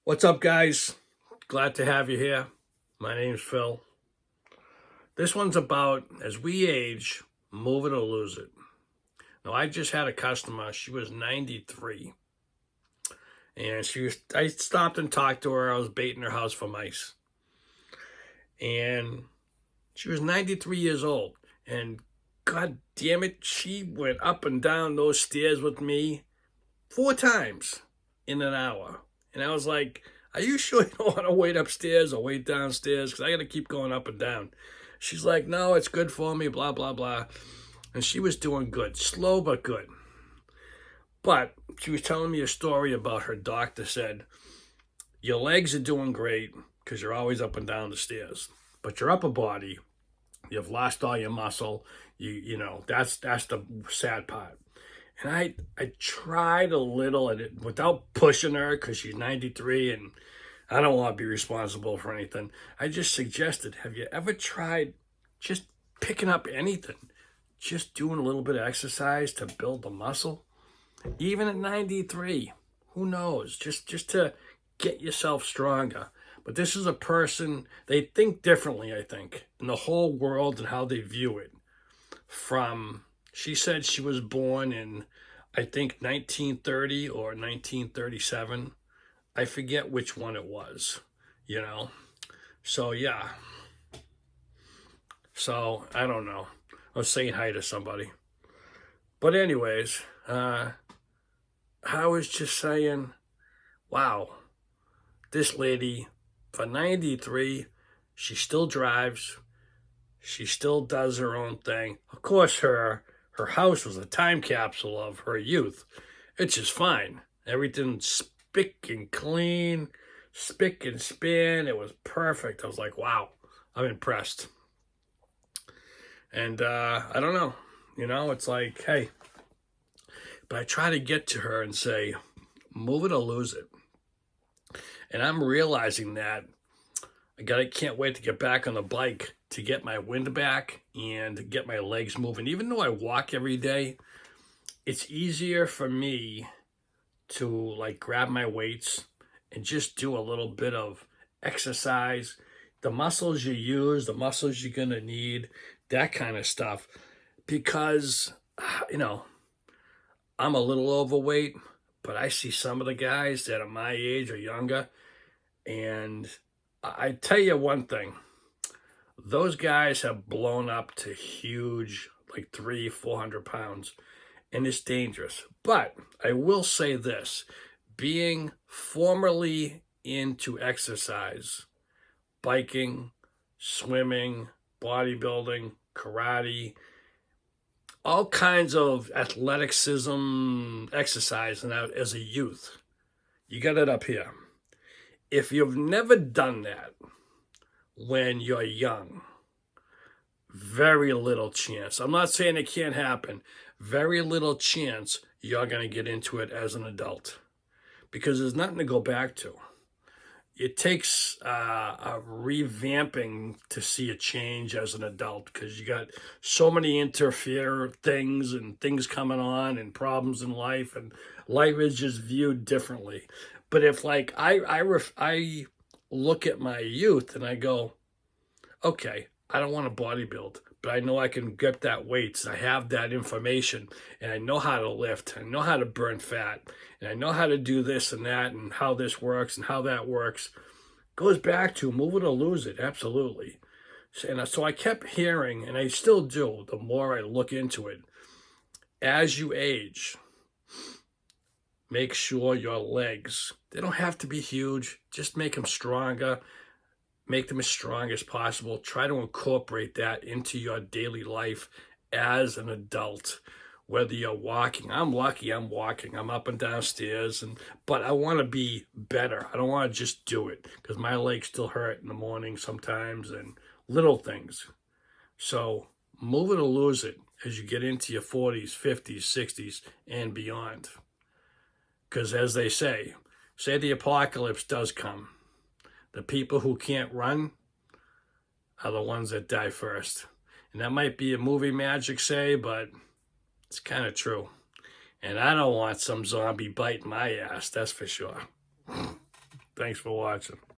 What's up, guys? Glad to have you here. My name's Phil. This one's about as we age, move it or lose it. Now, I just had a customer. She was 93, and I stopped and talked to her. I was baiting her house for mice, and she was 93 years old. And God damn it, she went up and down those stairs with me 4 times in an hour. And I was like, are you sure you don't want to wait upstairs or wait downstairs? Because I got to keep going up and down. She's like, no, it's good for me, blah, blah, blah. And she was doing good, slow but good. But she was telling me a story about her doctor said, your legs are doing great because you're always up and down the stairs. But your upper body, you've lost all your muscle. That's the sad part. And I tried a little at it without pushing her because she's 93 and I don't want to be responsible for anything. I just suggested, have you ever tried just picking up anything? Just doing a little bit of exercise to build the muscle? Even at 93, who knows? Just to get yourself stronger. But this is a person, they think differently, I think, in the whole world and how they view it. She said she was born in, I think, 1930 or 1937. I forget which one it was, So, yeah. So, I don't know. I was saying hi to somebody. But anyways, I was just saying, wow, this lady, for 93, she still drives. She still does her own thing. Of course, her house was a time capsule of her youth. It's just fine. Everything's spick and clean, spick and span. It was perfect. I was like, wow, I'm impressed. And I don't know. It's like, hey. But I try to get to her and say, move it or lose it. And I'm realizing that I can't wait to get back on the bike to get my wind back and get my legs moving. Even though I walk every day, it's easier for me to grab my weights and just do a little bit of exercise. The muscles you use, the muscles you're going to need, that kind of stuff. Because, I'm a little overweight, but I see some of the guys that are my age or younger, and I tell you one thing, those guys have blown up to huge, like 300-400 pounds, and it's dangerous. But I will say this, being formerly into exercise, biking, swimming, bodybuilding, karate, all kinds of athleticism exercise and as a youth, you got it up here. If you've never done that when you're young, very little chance. I'm not saying it can't happen. Very little chance you're going to get into it as an adult because there's nothing to go back to. It takes a revamping to see a change as an adult because you got so many interfere things and things coming on and problems in life, and life is just viewed differently. But if I look at my youth and I go, okay, I don't want to bodybuild, but I know I can get that weights. I have that information and I know how to lift. I know how to burn fat and I know how to do this and that and how this works and how that works. Goes back to move it or lose it. Absolutely. And so I kept hearing, and I still do, the more I look into it, as you age, make sure your legs, they don't have to be huge. Just make them stronger. Make them as strong as possible. Try to incorporate that into your daily life as an adult. Whether you're walking, I'm lucky I'm walking. I'm up and down stairs, but I want to be better. I don't want to just do it because my legs still hurt in the morning sometimes and little things. So move it or lose it as you get into your 40s, 50s, 60s, and beyond. Because as they say the apocalypse does come. The people who can't run are the ones that die first. And that might be a movie magic say, but it's kind of true. And I don't want some zombie biting my ass, that's for sure. Thanks. Thanks for watching.